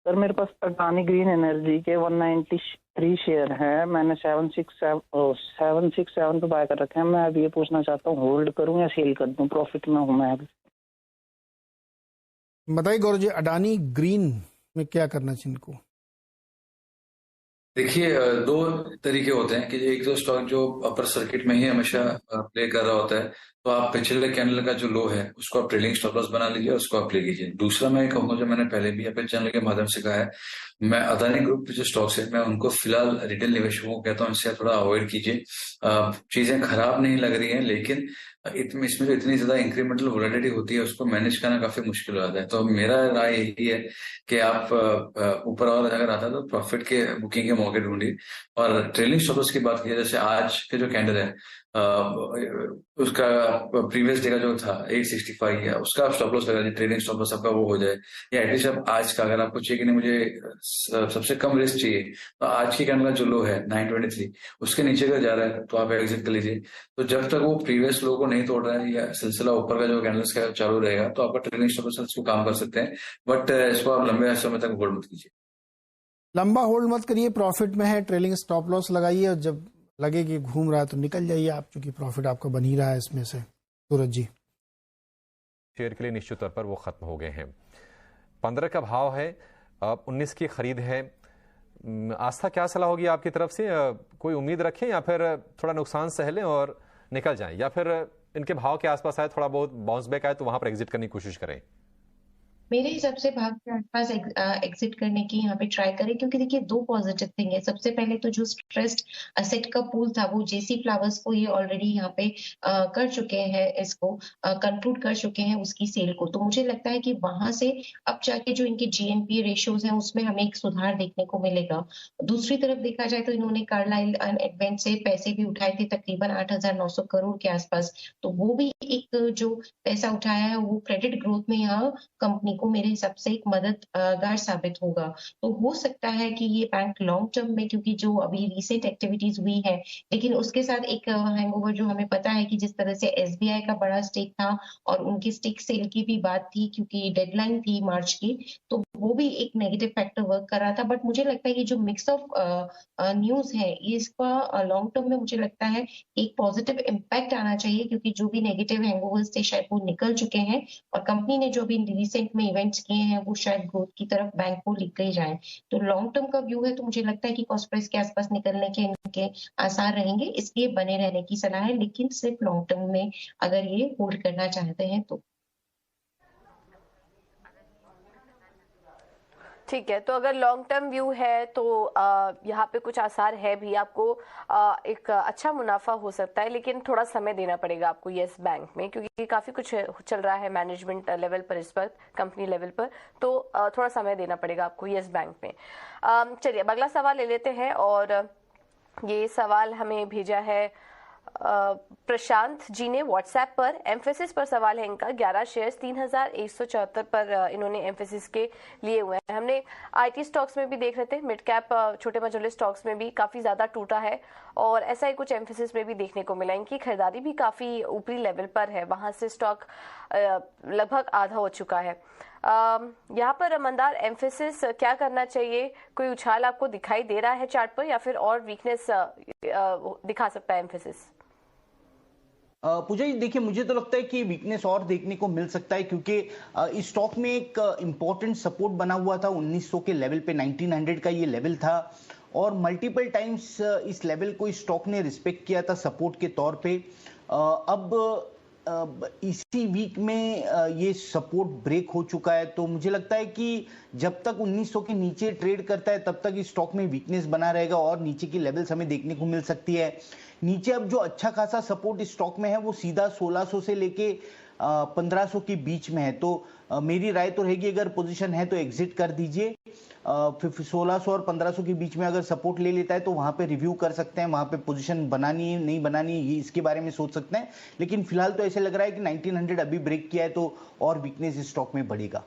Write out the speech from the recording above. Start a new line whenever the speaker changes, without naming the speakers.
Sir मेरे पास Adani green energy के 193 share हैं। मैंने 767 पे बाय कर रखे हैं। मैं अभी ये पूछना चाहता हूँ होल्ड करूँ या सेल कर दूँ? प्रॉफिट में हूँ मैं अभी।
बताइए गौरव जी, अडानी ग्रीन में क्या करना चाहिए इनको?
देखिए, दो तरीके होते हैं कि एक तो स्टॉक जो अपर सर्किट में ही हमेशा प्ले कर रहा होता है, तो आप पिछले कैंडल का जो लो है उसको आप ट्रेलिंग स्टॉप लॉस बना लीजिए, उसको आप ले लीजिए। दूसरा मैं कहूँगा, जो मैंने पहले भी अपने चैनल के माध्यम से कहा है, मैं अदानी ग्रुप के जो स्टॉक्स है मैं उनको फिलहाल रिटेल निवेशकों को कहता हूँ इससे थोड़ा अवॉइड कीजिए। चीजें खराब नहीं लग रही हैं, लेकिन इसमें जो इतनी ज्यादा इंक्रीमेंटल वोलेटिलिटी होती है उसको मैनेज करना काफी मुश्किल हो जाता है। तो मेरा राय यही है कि आप ऊपर और अगर आता है तो प्रॉफिट के बुकिंग के मौके ढूंढिए। और ट्रेलिंग स्टॉप लॉस की बात की, जैसे आज के जो कैंडल है उसका प्रीवियस डे का जो था 865 है, उसका आप स्टॉप लॉस लगा दीजिए, ट्रेलिंग स्टॉप लॉस आपका वो हो जाए। या एटलीस्ट आप आज का, अगर आपको चाहिए कि नहीं मुझे सबसे कम रिस्क चाहिए, तो आज की कैंडल का जो लो है 923 उसके नीचे अगर जा रहा है तो आप एग्जिट कर लीजिए। तो जब तक वो प्रीवियस लो को नहीं तोड़ रहा है या सिलसिला ऊपर का जो कैंडल्स का चालू रहेगा तो आपका ट्रेलिंग स्टॉप लॉस को काम कर सकते हैं। बट इसको आप लंबे समय तक होल्ड मत कीजिए।
लंबा होल्ड मत करिए, प्रॉफिट में है, ट्रेलिंग स्टॉप लॉस लगाइए और जब लगे कि घूम रहा है तो निकल जाइए आप, चूंकि प्रॉफिट आपका बन ही रहा है इसमें से। सूरज जी,
शेयर के लिए निश्चित तौर पर वो खत्म हो गए हैं। 15 का भाव है, अब 19 की खरीद है। आस्था, क्या सलाह होगी आपकी तरफ से? कोई उम्मीद रखें या फिर थोड़ा नुकसान सह लें और निकल जाएं, या फिर इनके भाव के आसपास आए, थोड़ा बहुत बाउंस बैक आए तो वहां पर एग्जिट करने की कोशिश करें?
मेरे हिसाब से भाग के आसपास एग्जिट करने की यहाँ पे ट्राई करें, क्योंकि देखिए दो पॉजिटिव थिंग है। सबसे पहले तो जो स्ट्रेस्ड असेट का पूल था वो जेसी फ्लावर्स को ये ऑलरेडी यहाँ पे कर चुके हैं, इसको कंक्लूड कर चुके हैं उसकी सेल को। तो मुझे लगता है कि वहां से अब जाके जो इनके जीएनपी रेशियोज हैं उसमें हमें एक सुधार देखने को मिलेगा। दूसरी तरफ देखा जाए तो इन्होंने कार्लाइल एडवेंट से पैसे भी उठाए थे तकरीबन 8,900 करोड़ के आसपास। तो वो भी एक जो पैसा उठाया है वो क्रेडिट ग्रोथ में यहाँ कंपनी को मेरे हिसाब से एक मददगार साबित होगा। तो हो सकता है कि ये बैंक लॉन्ग टर्म में, क्योंकि जो अभी रिसेंट एक्टिविटीज हुई है, लेकिन उसके साथ एक हैंगओवर जो हमें पता है कि जिस तरह से एसबीआई का बड़ा स्टेक था और उनकी स्टेक सेल की भी बात थी क्योंकि डेडलाइन थी मार्च की, तो वो भी एक नेगेटिव फैक्टर वर्क कर रहा था। बट मुझे लगता है कि जो मिक्स ऑफ न्यूज है ये इसका लॉन्ग टर्म में मुझे लगता है एक पॉजिटिव इम्पैक्ट आना चाहिए, क्योंकि जो भी नेगेटिव हैंगओवर्स थे शायद वो निकल चुके हैं और कंपनी ने जो भी रिसेंट में इवेंट्स किए हैं वो शायद ग्रोथ की तरफ बैंक को लेकर जाए। तो लॉन्ग टर्म का व्यू है तो मुझे लगता है कि कॉस्ट प्राइस के आसपास निकलने के इनके आसार रहेंगे, इसलिए बने रहने की सलाह है, लेकिन सिर्फ लॉन्ग टर्म में अगर ये होल्ड करना चाहते हैं तो।
ठीक है, तो अगर लॉन्ग टर्म व्यू है तो यहाँ पे कुछ आसार है भी, आपको एक अच्छा मुनाफा हो सकता है, लेकिन थोड़ा समय देना पड़ेगा आपको येस बैंक में, क्योंकि काफ़ी कुछ चल रहा है मैनेजमेंट लेवल पर इस वक्त, कंपनी लेवल पर। तो थोड़ा समय देना पड़ेगा आपको येस बैंक में। चलिए अब अगला सवाल ले लेते हैं, और ये सवाल हमें भेजा है प्रशांत जी ने व्हाट्सएप पर। एम्फेसिस पर सवाल है इनका। 11 शेयर्स 3,174 पर इन्होंने एम्फेसिस के लिए हुए हैं। हमने आईटी स्टॉक्स में भी देख रहे थे, मिड कैप छोटे मझोले स्टॉक्स में भी काफी ज्यादा टूटा है, और ऐसा ही कुछ एम्फेसिस में भी देखने को मिला। इनकी खरीदारी भी काफी ऊपरी लेवल पर है, वहां से स्टॉक लगभग आधा हो चुका है। यहाँ पर मंदार, एम्फेसिस क्या करना चाहिए? कोई उछाल आपको दिखाई दे रहा है चार्ट पर, या फिर और वीकनेस दिखा सकता है एम्फेसिस?
पूजा जी, देखिए मुझे तो लगता है कि वीकनेस और देखने को मिल सकता है, क्योंकि इस स्टॉक में एक इंपॉर्टेंट सपोर्ट बना हुआ था 1900 के लेवल पे। 1900 का ये लेवल था और मल्टीपल टाइम्स इस लेवल को इस स्टॉक ने रिस्पेक्ट किया था सपोर्ट के तौर पे। अब इसी वीक में ये सपोर्ट ब्रेक हो चुका है, तो मुझे लगता है कि जब तक 1900 के नीचे ट्रेड करता है तब तक इस स्टॉक में वीकनेस बना रहेगा और नीचे की लेवल्स हमें देखने को मिल सकती है। नीचे अब जो अच्छा खासा सपोर्ट इस स्टॉक में है वो सीधा 1600 से लेके 1500 के बीच में है। तो मेरी राय तो रहेगी अगर पोजीशन है तो एग्जिट कर दीजिए। 1600 और 1500 के बीच में अगर सपोर्ट ले लेता है तो वहां पे रिव्यू कर सकते हैं, वहां पे पोजीशन बनानी है नहीं बनानी है ये इसके बारे में सोच सकते हैं। लेकिन फिलहाल तो ऐसे लग रहा है कि 1900 अभी ब्रेक किया है तो और वीकनेस इस स्टॉक में बढ़ेगा।